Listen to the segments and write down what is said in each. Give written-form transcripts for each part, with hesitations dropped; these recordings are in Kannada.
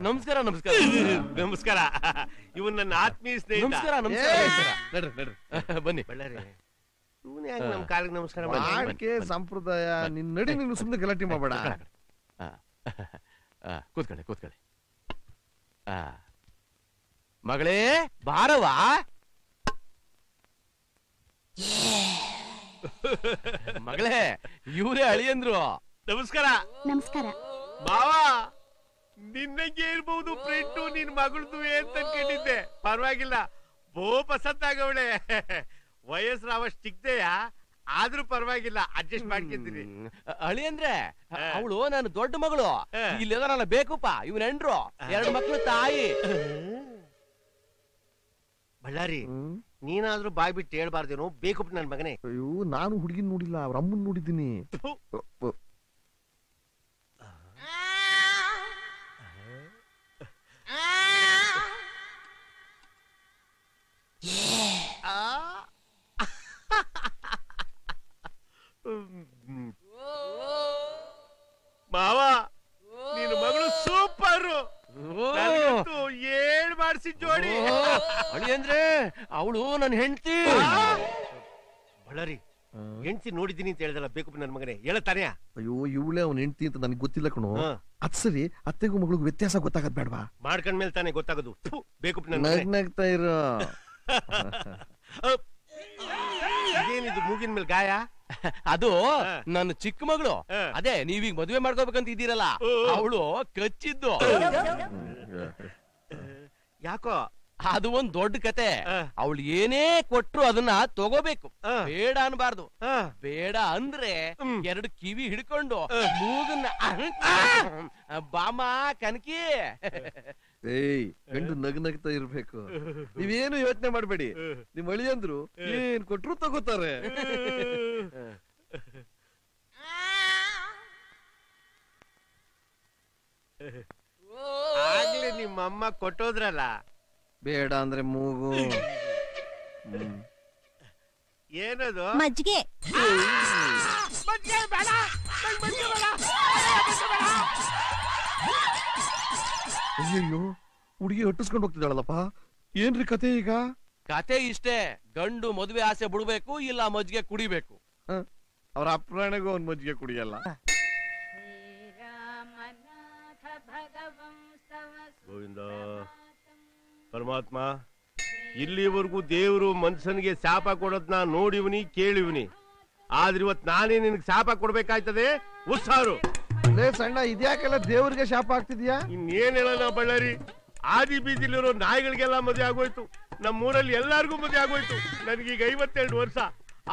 ನಮಸ್ಕಾರ ನಮಸ್ಕಾರ ನಮಸ್ಕಾರ. ಇವನ್ ನನ್ನ ಆತ್ಮೀಯ ಸ್ನೇಹಿತ. ನಮಸ್ಕಾರ ನಮಸ್ಕಾರ. ಬನ್ನಿ ಬಳ್ಳಾರಿ. ಇವನ್ ಯಾಕೆ ನಮ್ ಕಾಲಿಗೆ ನಮಸ್ಕಾರ ಮಾಡಕ್ಕೆ ಸಂಪ್ರದಾಯ. ನಿನ್ ನಡಿ, ನೀನು ಸುಮ್ಮನೆ ಗಲಾಟೆ ಮಾಡಬೇಡ. ಕೂತ್ಕೊಳ್ಳಿ ಕೂತ್ಕೊಳ್ಳಿ. ಮಗಳೇ ಬಾರವಾ. ಮಗಳೇ ಇವರೇ ಅಳಿಯಂದ್ರು. ನಮಸ್ಕಾರ. ನಮಸ್ಕಾರ ಮಾವ. ನಿನ್ನಂಗೆ ಇರ್ಬಹುದು ಫ್ರೆಂಡು, ನಿನ್ ಮಗಳದು ಅಂತ ಅನ್ಕೊಂಡಿದ್ದೆ. ಪರವಾಗಿಲ್ಲ, ಬೋ ಪಸಂದಾಗವಳೆ. ವಯಸ್ಸು ಅವಷ್ಟು ಚಿಕ್ಕದೆಯಾ, ಆದ್ರೂ ಪರವಾಗಿಲ್ಲ, ಅಡ್ಜಸ್ಟ್ ಮಾಡ್ಕೊಂತೀನಿ. ಅಳಿಯಂದ್ರೆ ಅವಳು ನಾನು ದೊಡ್ಡ ಮಗಳು. ಇಲ್ಲೆಲ್ಲ ಬೇಕುಪ್ಪ. ಇವನ್ ಹೆಂಡ್ರು, 2 ಮಕ್ಳು ತಾಯಿ. ಬಳ್ಳಾರಿ, ನೀನಾದ್ರೂ ಬಾಯ್ ಬಿಟ್ಟು ಹೇಳ್ಬಾರ್ದೇನೋ. ಬೇಕುಪ್ಪ ನನ್ ಮಗನೇ. ಅಯ್ಯೋ, ನಾನು ಹುಡುಗಿನ ನೋಡಿಲ್ಲ, ಅವ್ರ ಅಮ್ಮನ್ ನೋಡಿದ್ದೀನಿ. ಮಾವ, ನಿನ್ನ ಮಗಳು ಸೂಪರ್. ಏಳ್ ಮಾಡಿಸಿ ಜೋಡಿ. ಅಳಿಯಂದ್ರೆ ಅವಳು ನನ್ನ ಹೆಂಡತಿ. ಬಳ್ಳಾರಿ, ಹೆಂಡತಿ ನೋಡಿದ್ದೀನಿ ಅಂತ ಹೇಳ್ದಲ್ಲ ಬೇಕಪ್ಪ ನನ್ ಮಗನೇ, ಹೇಳತಾನೆ. ಅಯ್ಯೋ, ಇವಳೇ ಅವ್ನ ಹೆಂಡತಿ ಅಂತ ನನಗೆ ಗೊತ್ತಿಲ್ಲ ಕಣೋ. ಅದ್ ಸರಿ, ಅತ್ತೆಗೂ ಮಗಳಿಗೂ ವ್ಯತ್ಯಾಸ ಗೊತ್ತಾಗದ್ ಬೇಡವಾ? ಮಾಡ್ಕೊಂಡ್ಮೇಲೆ ತಾನೇ ಗೊತ್ತಾಗೋದು. ಬೇಕಪ್ಪ ನನ್ ನಗ್ನಗ್ತಾ ಇರೋ. ಇದೇನಿದು ಮೂಗಿನ ಮೇಲೆ ಗಾಯ? ಅದು ನನ್ನ ಚಿಕ್ಕ ಮಗಳು. ಅದೇ ನೀವೀಗ ಮದುವೆ ಮಾಡ್ಕೋಬೇಕಂತ ಇದ್ದೀರಲ್ಲ, ಅವಳು ಕಚ್ಚಿದ್ದು. ಯಾಕೋ? ಅದು ಒಂದ್ ದೊಡ್ಡ ಕತೆ. ಅವಳು ಏನೇ ಕೊಟ್ರು ಅದನ್ನ ತಗೋಬೇಕು, ಬೇಡ ಅನ್ಬಾರ್ದು. ಬೇಡ ಅಂದ್ರೆ 2 ಕಿವಿ ಹಿಡ್ಕೊಂಡು ಮೂಗನ್ನ ಬಾಮ ಕನಕಿ. ಏಯ್, ಗಂಡು ನಗ್ನಗ್ತಾ ಇರ್ಬೇಕು. ನೀವೇನು ಯೋಚನೆ ಮಾಡ್ಬೇಡಿ. ನಿಮ್ ಅಳಿಯಂದ್ರು ಏನ್ ಕೊಟ್ರು ತಗೋತಾರೆ. ಆಗ್ಲೇ ನಿಮ್ಮಮ್ಮ ಕೊಟ್ಟೋದ್ರಲ್ಲ. ಬೇಡ ಅಂದ್ರೆ ಮೂಗು. ಏನದು? ಮಜ್ಜಿಗೆ. ಅಯ್ಯಯ್ಯೋ, ಹುಡುಗಿ ಹೊಟ್ಟಿಸ್ಕೊಂಡು ಹೋಗ್ತಿದ್ದಾಳಲ್ಲಪ್ಪ. ಏನ್ರಿ ಕತೆ ಈಗ? ಕತೆ ಇಷ್ಟೇ, ಗಂಡು ಮದುವೆ ಆಸೆ ಬಿಡ್ಬೇಕು, ಇಲ್ಲ ಮಜ್ಜಿಗೆ ಕುಡಿಬೇಕು. ಅವ್ರ ಅಪ್ರಾಣಿಗೂ ಅವ್ನ ಮಜ್ಜಿಗೆ ಕುಡಿಯಲ್ಲ. ಗೋವಿಂದ ಪರಮಾತ್ಮ, ಇಲ್ಲಿವರೆಗೂ ದೇವರು ಮನುಷ್ಯನಿಗೆ ಶಾಪ ಕೊಡೋದ್ನ ನೋಡಿವ್ನಿ, ಕೇಳಿವ್ನಿ. ಆದ್ರೆ ಇವತ್ ನಾನೇ ನಿನಗೆ ಶಾಪ ಕೊಡ್ಬೇಕಾಯ್ತದೆ. ಉತ್ಸಾರು ಸಣ್ಣ, ಇದ್ಯಾಕೆಲ್ಲ ದೇವ್ರಿಗೆ ಶಾಪ ಆಗ್ತಿದ್ಯಾ? ಇನ್ನೇನ್ ಹೇಳೋಣ ಬಳ್ಳಾರಿ, ಆದಿ ಬೀದಿಲಿರೋ ನಾಯಿಗಳಿಗೆಲ್ಲ ಮದುವೆ ಆಗೋಯ್ತು, ನಮ್ಮೂರಲ್ಲಿ ಎಲ್ಲಾರ್ಗೂ ಮದುವೆ ಆಗೋಯ್ತು. ನನಗೀಗ 52 ವರ್ಷ,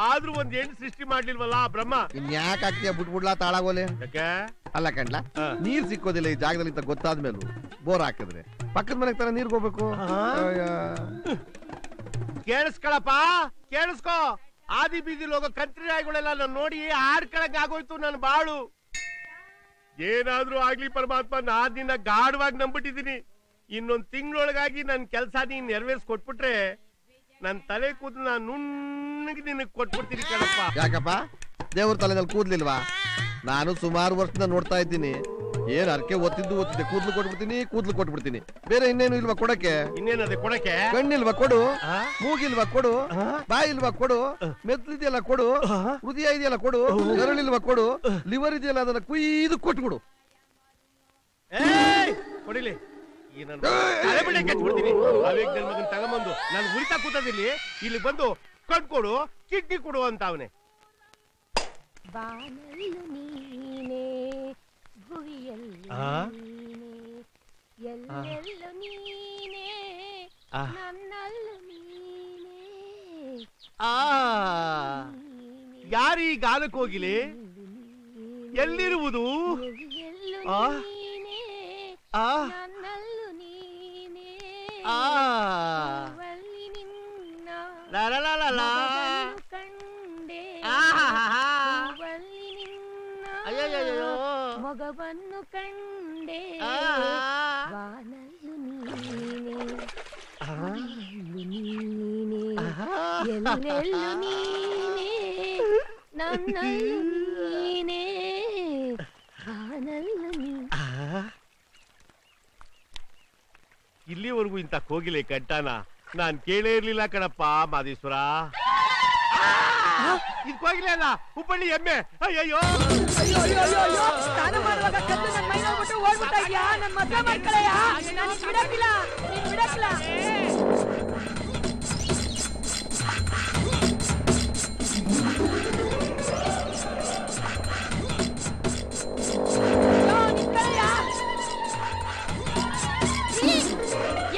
ಆದ್ರೂ ಒಂದ್ ಹೆಣ್ಣು ಸೃಷ್ಟಿ ಮಾಡ್ಲಿಲ್ವಲ್ಲ ಆ ಬ್ರಹ್ಮ. ಇನ್ಯಾಕೆ ಆಗ್ತೀಯ? ಬಿಟ್ಬಿಡ್ಲಾ ತಾಳಾಗೋಲೆ? ಯಾಕೆ? ಅಲ್ಲ ಕಣ್ಲಾ, ನೀರ್ ಸಿಕ್ಕೋದಿಲ್ಲ ಈ ಜಾಗದಲ್ಲಿ ಅಂತ ಗೊತ್ತಾದ್ಮೇಲೂ ಬೋರ್ ಹಾಕಿದ್ರೆ ಪಕ್ಕದ ಮನೆಗೆ ತರ ನೀರ್ಗೆ ಹೋಗ್ಬೇಕು. ಕೇಳಿಸ್ಕೊಳಪ್ಪ, ಕೇಳಿಸ್ಕೋ. ಆದಿ ಬೀದಿಲಿ ಹೋಗೋ ಕಂತ್ರಿ ನಾಯಿಗಳೆಲ್ಲ ನಾನು ನೋಡಿ ಆಡ್ಕೊಳಕ್ ಆಗೋಯ್ತು ನನ್ನ ಬಾಳು. ಏನಾದ್ರೂ ಆಗ್ಲಿ ಪರಮಾತ್ಮ, ನಾನ್ ನಿನ್ನ ಗಾಢವಾಗಿ ನಂಬಿಟ್ಟಿದ್ದೀನಿ. ಇನ್ನೊಂದ್ ತಿಂಗಳೊಳಗಾಗಿ ನನ್ ಕೆಲ್ಸ ನೀನ್ ನೆರವೇರಿಸ್ಕೊಟ್ಬಿಟ್ರೆ ನನ್ ತಲೆ ಕೂದಲು ನಾನು ನುಣ್ಣಗೆ ನಿನಗ್ ಕೊಟ್ಬಿಡ್ತೀನಿ ಕಣಪ್ಪ. ಯಾಕಪ್ಪ, ದೇವ್ರ ತಲೆನಲ್ಲಿ ಕೂದ್ಲಿಲ್ವಾ? ನಾನು ಸುಮಾರು ವರ್ಷದಿಂದ ನೋಡ್ತಾ ಇದ್ದೀನಿ. ಏನ್ ಅರ್ಕೆ ಓದ್ತಿದ್ದೆ, ಕೂದ್ಲು ಕೊಟ್ಬಿಡ್ತೀನಿ. ಬೇರೆ ಇನ್ನೇನು ಇಲ್ವಾ ಕೊಡಕ್ಕೆ? ಇನ್ನೇನದೆ ಕೊಡಕ್ಕೆ? ಕಣ್ಣಿಲ್ವಾ ಕೊಡು, ಮೂಗಿಲ್ವಾ ಕೊಡು, ಬಾಯಿಲ್ವಾ ಕೊಡು, ಮೆದ್ಲಿದೆಯಲ್ಲ ಕೊಡು, ಹೃದಯ ಇದೆಯಲ್ಲ ಕೊಡು, ಗರಳಿಲ್ವಾ ಕೊಡು, ಲಿವರ್ ಇದೆಯಲ್ಲ ಅದನ್ನ ಕುಯ್ದು ಕೊಟ್ಬಿಡು. ಕೊಡಿಲಿ, ಕೆಚ್ಬಿಡ್ತೀನಿ. ಅವೇಗ್ ನನ್ ಮಗನ್ ತಗೊಂಬಂದು ನಾನು ಉರಿತಾ ಕೂತದಿಲ್ಲಿ, ಇಲ್ಲಿ ಬಂದು ಕಟ್ಕೊಡು, ಕಿಡ್ನಿ ಕೊಡು ಅಂತ ಅವನೇ. ಯಾರೀ ಗಾಲಕ್ಕೆ ಹೋಗಿಲಿ? ಎಲ್ಲಿರುವುದು? ಮಗವನ್ನು ಕಂಡೆ ವಾನಲ್ಲು ನೀನೆ, ಎಲ್ಲೆಲ್ಲು ನೀನೆ, ನನ್ನಲ್ಲು ನೀನೆ, ವಾನಲ್ಲು ನಾನಲ್ಲ ನೀ. ಇಲ್ಲಿವರೆಗೂ ಇಂತ ಕೋಗಿಲೆ ಕಂಠನ ನಾನ್ ಕೇಳೇ ಇರ್ಲಿಲ್ಲ ಕಣಪ್ಪ ಮಾದೇಶ್ವರ. ಇದು ಕೋಗಿಲೆ ಅಲ್ಲ, ಹುಬ್ಬಳ್ಳಿ ಎಮ್ಮೆ. ಅಯ್ಯಯ್ಯೋ ಸ್ನಾನ ಮಾಡುವಾಗ ಕದ್ದು ನನ್ನ ಮೈ ನೋಡ್ಬಿಟ್ಟು ಓಡ್ಬಿಟ್ಟ ಇದ್ಯಾ? ನನ್ನ ಮದ್ವೆ ಮಾಡ್ಕೊಳ್ಳಯ್ಯ, ನಾನು ಬಿಡಕ್ಕಿಲ್ಲ, ನೀನ್ ಬಿಡಕ್ಕಿಲ್ಲ.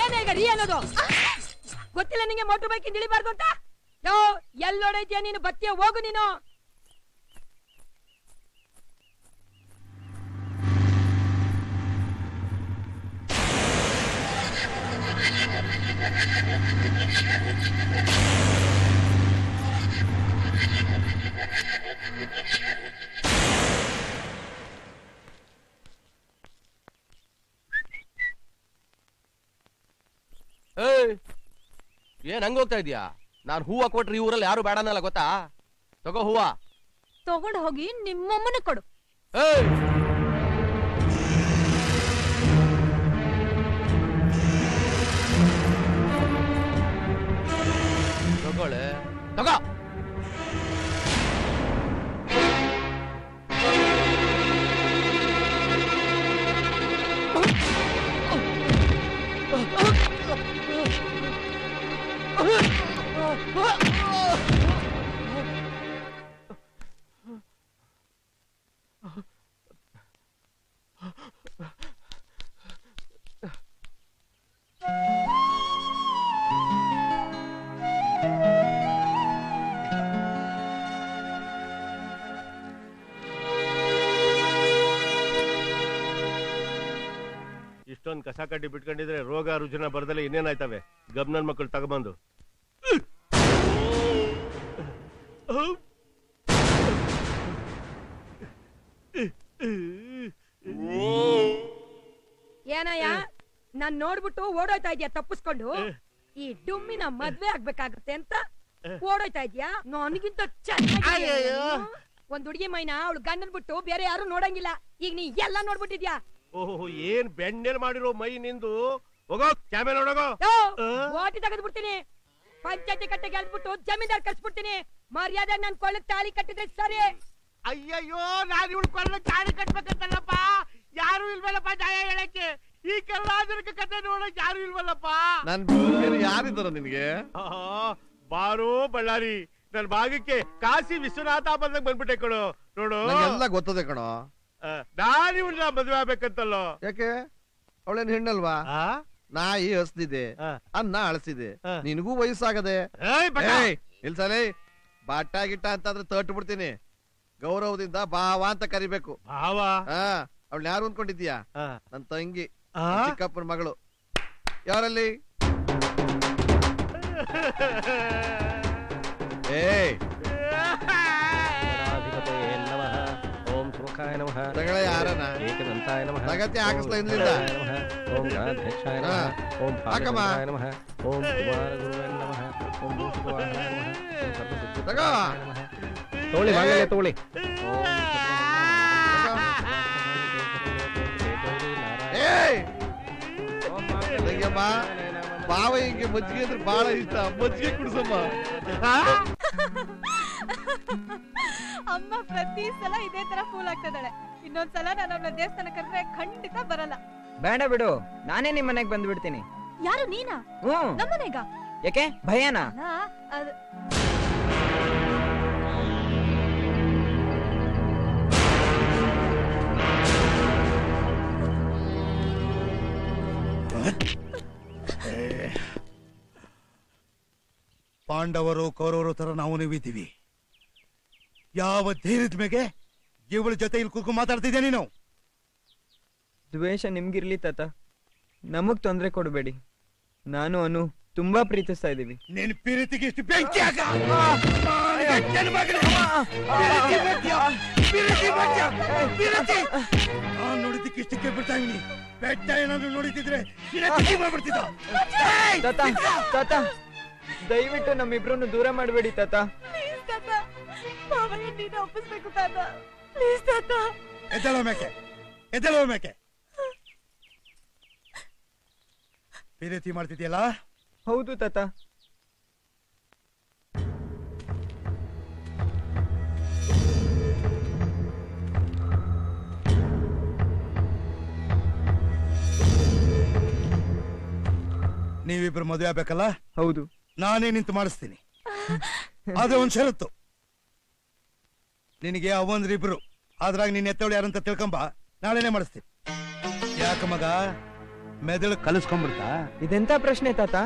ಏನೇಗ ರೀ ಅನ್ನೋದು ಗೊತ್ತಿಲ್ಲ ನಿಂಗೆ? ಮೋಟರ್ ಬೈಕ್ ಇಳಿಬಾರ್ದು ಅಂತ. ಯೋ ಎಲ್ಲೋಡೈತಿಯ ನೀನು? ಬತ್ತಿಯ ಹೋಗು ನೀನು. ಏನ್ ಹಂಗ ಹೋಗ್ತಾ ಇದೀಯಾ? ನಾನ್ ಹೂವ ಕೊಟ್ರಿ ಈ ಊರಲ್ಲಿ ಯಾರು ಬೇಡ ಅನ್ನಲ್ಲ, ಗೊತ್ತಾ? ತಗೋ ಹೂವ. ತಗೊಂಡು ಹೋಗಿ ನಿಮ್ಮಮ್ಮನ ಕೊಡು. ತಗೊಳ್ಳೆ, ತಗೋ. ಇಷ್ಟೊಂದು ಕಸ ಕಡ್ಡಿ ಬಿಟ್ಕೊಂಡಿದ್ರೆ ರೋಗ ರುಜಿನ ಬರ್ದಲ್ಲ ಇನ್ನೇನಾಯ್ತವೆ? ಗಬ್ನನ್ ಮಕ್ಕಳು ತಗೊಂಬಂದು ಏನಯ್ಯ ನಾನ್ ನೋಡ್ಬಿಟ್ಟು ಓಡೋಯ್ತಾ ಇದ್ಯಾ ತಪ್ಪಿಸ್ಕೊಂಡು? ಈ ಡುಮ್ಮಿನ ಮದ್ವೆ ಆಗ್ಬೇಕಾಗುತ್ತೆ ಅಂತ ಓಡೋಯ್ತಾ ಇದ್ಯಾ? ನನಗಿಂತ ಚೆನ್ನಾಗಿ ಒಂದ್ ಹುಡುಗಿ ಮೈನ ಅವಳು ಗಂಡನ್ ಬಿಟ್ಟು ಬೇರೆ ಯಾರು ನೋಡಂಗಿಲ್ಲ. ಈಗ ನೀ ಎಲ್ಲ ನೋಡ್ಬಿಟ್ಟಿದ್ಯಾ. ಓಹೋ, ಏನ್ ಬೆಣ್ಣೆಲ್ ಮಾಡಿರೋ ಮೈ ನಿಂದು. ಹೋಗೋ ಕ್ಯಾಮೆರಾ ನೋಡೋಗೋ. ಓಟಿ ತೆಗೆದು ಬಿಡ್ತೀನಿ. ಪಂಚಾಯತಿ ಕಟ್ಟೆ ಗೆಲ್ಬಿಟ್ಟು ಜಮೀನ್ದಾರ್ ಕಳ್ಸ್ಬಿಡ್ತೀನಿ. ಮರ್ಯಾದೆ ನನ್ ಕೊಳ್ಳಕ್ ತಾಳಿ ಕಟ್ಟಿದ್ರೆ ಸರಿ. ಅಯ್ಯಯ್ಯೋ, ನಾನು ಇವಳು ಕೊಳ್ಳ ತಾಳಿ ಕಟ್ಬೇಕಂತಲ್ಲಪ್ಪ. ಯಾರು ಇಲ್ವಲ್ಲಪ್ಪ ನ್ಯಾಯ ಹೇಳಕ್ಕೆ. ಈ ಕರ್ನಾಟಕ ಕತೆ ನೋಡಕ್ ಯಾರು ಇಲ್ವಲ್ಲಪ್ಪ. ನನ್ ಯಾರಿದ್ದಾರ ನಿನ್ಗೆ? ಬಾರೋ ಬಳ್ಳಾರಿ, ನನ್ ಭಾಗಕ್ಕೆ ಕಾಶಿ ವಿಶ್ವನಾಥ ಬಂದಾಗ ಬಂದ್ಬಿಟ್ಟೆ ಕಣೋ. ನೋಡು, ಎಲ್ಲ ಗೊತ್ತದೆ ಕಣೋ. ನಾನು ಇವಳನ್ನ ಮದ್ವೆ ಆಗ್ಬೇಕಂತಲ್ಲೋ. ಯಾಕೆ? ಅವಳೇನ್ ಹೆಣ್ಣಲ್ವಾ? ನಾಯಿ ಹಸ್ದಿದೆ, ಅನ್ನ ಅಳಸಿದೆ, ನಿನಗೂ ವಯಸ್ಸಾಗದೆ. ಇಲ್ಸಲೇ ಬಾಟ ಗಿಟ್ಟ ಅಂತಂದ್ರೆ ತಟ್ಟು ಬಿಡ್ತೀನಿ. ಗೌರವದಿಂದ ಭಾವ ಅಂತ ಕರಿಬೇಕು. ಭಾವ? ಅವಳು ಯಾರು ಅನ್ಕೊಂಡಿದ್ಯಾ? ನನ್ ತಂಗಿ, ಚಿಕ್ಕಪ್ಪನ ಮಗಳು. ಯಾರಲ್ಲಿ? ಓಂ ಸುಮುಖಾಯ ನಮಃ. ತಗಳ ಯಾರನ ಏಕದಂತಾಯ ನಮಃ. ತಗತ್ತೆ ಹಾಕಿಸ್ತಾ ಇರ್ಲಿಲ್ಲ. ಓಂ ಗಣಾಧ್ಯಕ್ಷಾಯ ನಮಃ. ಓಂ ಪಾಕಮಾಯ ನಮಃ. ಓಂ ಕುಮಾರ ಗುರುವೇ ನಮಃ. ಓಂ ಭೂಷಿತವಾಹನಾಯ ನಮಃ. ಓಂ ಸರ್ವಸಿದ್ಧಿಪ್ರದಾಯ ನಮಃ. ತೋಳಿ ಮಾಂಗಲ್ಯ ತೋಳಿ. ಬಾವ ಹಿಂಗೆ ಮಜ್ಜಿಗೆ ಅಂದ್ರೆ ಬಹಳ ಇಷ್ಟ. ಮಜ್ಜಿಗೆ ಕುಡಿಸಮ್ಮ. ಅಮ್ಮ ಪ್ರತಿ ಸಲ ಇದೇ ತರ ಫೂಲ್ ಆಗ್ತಿದ್ದಾಳೆ. ಇನ್ನೊಂದ್ಸಲ ನಾನು ಅವಳ ದೇವಸ್ಥಾನ ಕರೆದ್ರೆ ಖಂಡಿತ ಬರಲ್ಲ. ಬೇಡ ಬಿಡು, ನಾನೇ ನಿಮ್ ಮನೆಗ್ ಬಂದ್ಬಿಡ್ತೀನಿ. ಯಾರು ನೀನಾ? ನಮ್ಮನೆಗ? ಯಾಕೆ ಭಯನಾ? ಪಾಂಡವರು ಕೌರವರು ತರ ನಾವು ನೀವಿದ್ದೀವಿ. ಯಾವ ಧೈರ್ಯದ ಮೇಲೆ ಇವಳ ಜೊತೆ ಇಲ್ಲಿ ಕೂತ್ಕೊಂಡು ಮಾತಾಡ್ತಿದ್ಯಾ ನೀನು? ದ್ವೇಷ ನಿಮ್ಗಿರ್ಲಿ ತಾತ, ನಮಗ್ ತೊಂದ್ರೆ ಕೊಡಬೇಡಿ. ನಾನು ಅನು ತುಂಬಾ ಪ್ರೀತಿಸ್ತಾ ಇದೀವಿ. ನೀನ್ ಪ್ರೀತಿಗೆ ಇಷ್ಟು ಬೆಂಕಿ ಹಾಕ. ನಾನ್ ನೋಡಿದ್ದಕ್ಕೆ ಇಷ್ಟಕ್ಕೆ ಬಿಡ್ತಾ ಇದೀನಿ. ಬೆಟ್ಟ ಏನಾದ್ರು ನೋಡಿದ್ರೆ ತಾತ, ದಯವಿಟ್ಟು ನಮ್ಮಿಬ್ರನ್ನು ದೂರ ಮಾಡಬೇಡಿ ತಾತ. ಒಪ್ಪಿಸ್ಬೇಕು ತಾತ, ಪ್ಲೀಸ್ ತಾತ. ಎದ್ದಳ ಮೇಕೆ, ಎದ್ದೇಳುವ ಮೇಕೆ. ಪ್ರೀತಿ ಮಾಡ್ತಿದ್ಯಲ್ಲ? ಹೌದು ತಾತ. ನೀವಿಬ್ರು ಮದುವೆ ಆಗ್ಬೇಕಲ್ಲ? ಹೌದು. ನಾನೇ ನಿಂತು ಮಾಡಿಸ್ತೀನಿ. ಆದ್ರೆ ಒಂದ್ ಷರತ್ತು, ನಿನಗೆ ಅವೊಂದ್ರಿಬ್ರು, ಅದ್ರಾಗ ನೀನ್ ಎತ್ತವಳು ಯಾರಂತ ತಿಳ್ಕೊಂಬ, ನಾಳೆನೆ ಮಾಡಿಸ್ತೀನಿ. ಯಾಕ ಮಗ, ಮೆದುಳು ಕಲಿಸ್ಕೊಂಡ್ಬಿಡ್ತಾ? ಇದೆಂತ ಪ್ರಶ್ನೆ ತಾತ?